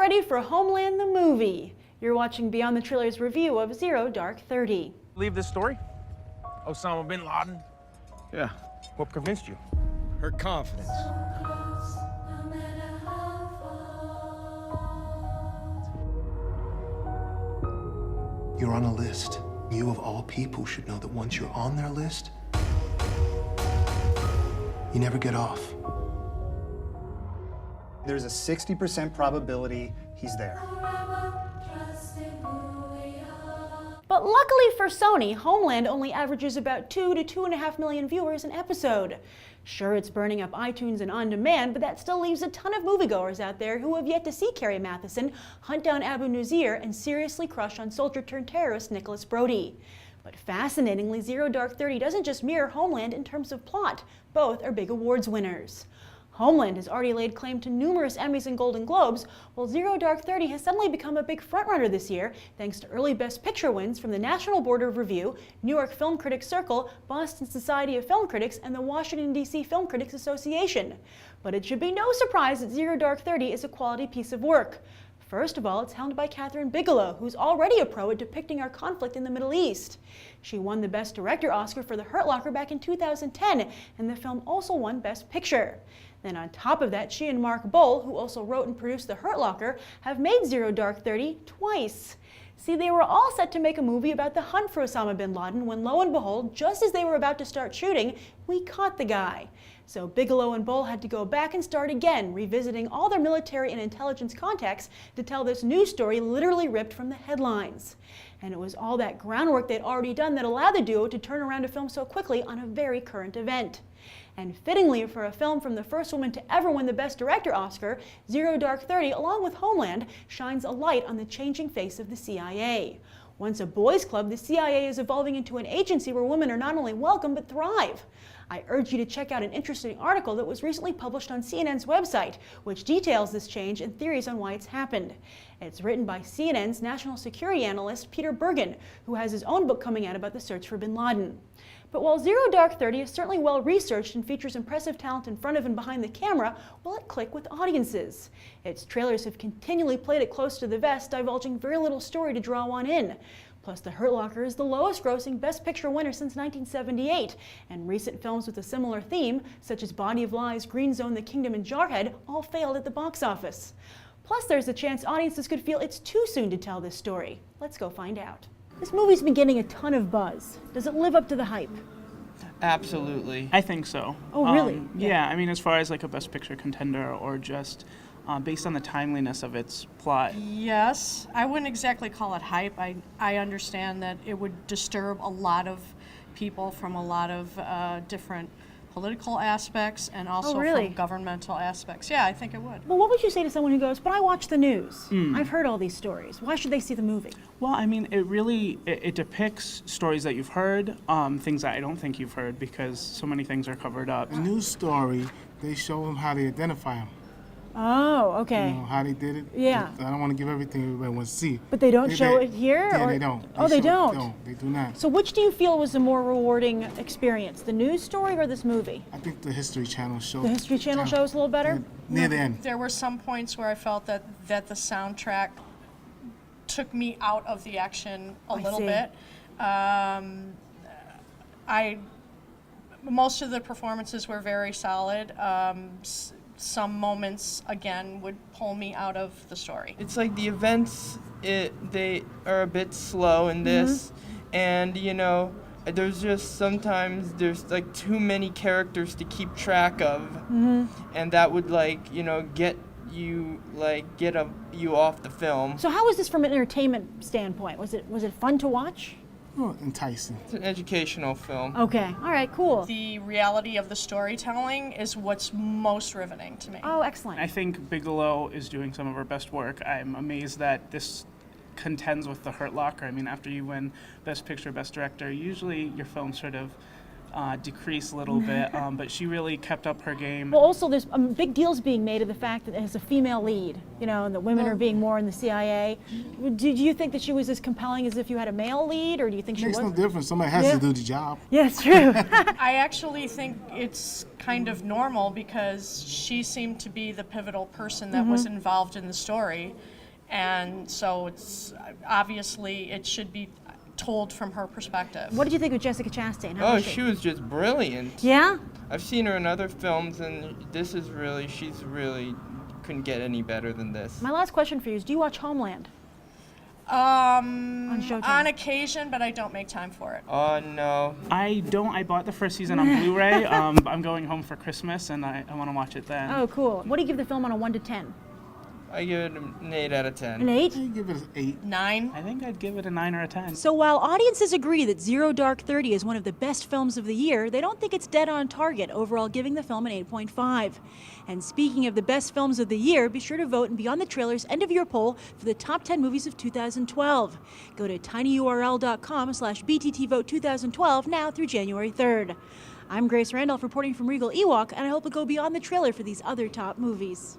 ready for Homeland the movie. You're watching Beyond the Trailers review of Zero Dark 30. Believe this story? Osama bin Laden? Yeah. What convinced you? Her confidence. You're on a list. You, of all people, should know that once you're on their list, you never get off. There's a 60% probability he's there. But luckily for Sony, Homeland only averages about 2 to 2.5 million viewers an episode. Sure, it's burning up iTunes and on demand, but that still leaves a ton of moviegoers out there who have yet to see Carrie Mathison hunt down Abu Nazir and seriously crush on soldier-turned-terrorist Nicholas Brody. But fascinatingly, Zero Dark 30 doesn't just mirror Homeland in terms of plot. Both are big awards winners. Homeland has already laid claim to numerous Emmys and Golden Globes, while Zero Dark 30 has suddenly become a big frontrunner this year thanks to early Best Picture wins from the National Board of Review, New York Film Critics Circle, Boston Society of Film Critics, and the Washington, D.C. Film Critics Association. But it should be no surprise that Zero Dark 30 is a quality piece of work. First of all, it's helmed by Kathryn Bigelow, who's already a pro at depicting our conflict in the Middle East. She won the Best Director Oscar for The Hurt Locker back in 2010, and the film also won Best Picture. Then on top of that, she and Mark Bowl, who also wrote and produced The Hurt Locker, have made Zero Dark 30 twice. See, they were all set to make a movie about the hunt for Osama bin Laden when, lo and behold, just as they were about to start shooting, we caught the guy. So Bigelow and Bowl had to go back and start again, revisiting all their military and intelligence contacts to tell this new story literally ripped from the headlines. And it was all that groundwork they'd already done that allowed the duo to turn around a film so quickly on a very current event. And fittingly, for a film from the first woman to ever win the Best Director Oscar, Zero Dark 30, along with Homeland, shines a light on the changing face of the CIA. Once a boys' club, the CIA is evolving into an agency where women are not only welcome but thrive. I urge you to check out an interesting article that was recently published on CNN's website, which details this change and theories on why it's happened. It's written by CNN's national security analyst Peter Bergen, who has his own book coming out about the search for bin Laden. But while Zero Dark 30 is certainly well researched and features impressive talent in front of and behind the camera, will it click with audiences? Its trailers have continually played it close to the vest, divulging very little story to draw one in. Plus, The Hurt Locker is the lowest grossing Best Picture winner since 1978, and recent films with a similar theme, such as Body of Lies, Green Zone, The Kingdom, and Jarhead, all failed at the box office. Plus, there's a chance audiences could feel it's too soon to tell this story. Let's go find out. This movie's been getting a ton of buzz. Does it live up to the hype? Absolutely. I think so. Oh, really? Yeah, I mean, as far as like a Best Picture contender or just based on the timeliness of its plot. Yes, I wouldn't exactly call it hype. I understand that it would disturb a lot of people from a lot of different political aspects and also from governmental aspects. Yeah, I think it would. Well, what would you say to someone who goes, but I watch the news. I've heard all these stories. Why should they see the movie? Well, I mean, it really, it depicts stories that you've heard, things that I don't think you've heard because so many things are covered up. The news story, they show them how they identify them. Oh, okay. You know, how they did it. Yeah. I don't want to give everything everybody wants to see. But they don't show it here? Yeah, or? they don't. They don't? No, they do not. So which do you feel was the more rewarding experience, the news story or this movie? I think the History Channel show. The History Channel show is a little better? Near the end. There were some points where I felt that the soundtrack took me out of the action a little bit. Most of the performances were very solid. Some moments, again, would pull me out of the story. It's like the events, they are a bit slow in this, and you know, there's just sometimes there's like too many characters to keep track of, and that would like, you know, get you off the film. So how was this from an entertainment standpoint? Was it fun to watch? Oh, enticing. It's an educational film. Okay, all right, cool. The reality of the storytelling is what's most riveting to me. Oh, excellent. I think Bigelow is doing some of her best work. I'm amazed that this contends with The Hurt Locker. I mean, after you win Best Picture, Best Director, usually your film sort of decrease a little bit, but she really kept up her game. Well, also there's big deals being made of the fact that it has a female lead, you know, and that women are being more in the CIA. Did you think that she was as compelling as if you had a male lead, or do you think she Makes was? no difference. Somebody has to do the job. Yeah, it's true. I actually think it's kind of normal because she seemed to be the pivotal person that was involved in the story, and so it's obviously it should be told from her perspective. What did you think of Jessica Chastain? How was she was just brilliant. Yeah? I've seen her in other films, and she's really couldn't get any better than this. My last question for you is, do you watch Homeland? On Showtime? On occasion, but I don't make time for it. Oh, no. I don't. I bought the first season on Blu-ray. I'm going home for Christmas, and I want to watch it then. Oh, cool. What do you give the film on a 1 to 10? I give it an 8 out of 10. An 8? I give it an 8. 9. I think I'd give it a 9 or a 10. So while audiences agree that Zero Dark 30 is one of the best films of the year, they don't think it's dead on target, overall giving the film an 8.5. And speaking of the best films of the year, be sure to vote in Beyond the Trailer's end-of-year poll for the top 10 movies of 2012. Go to tinyurl.com/BTTVote2012 now through January 3rd. I'm Grace Randolph reporting from Regal Ewok, and I hope to go beyond the trailer for these other top movies.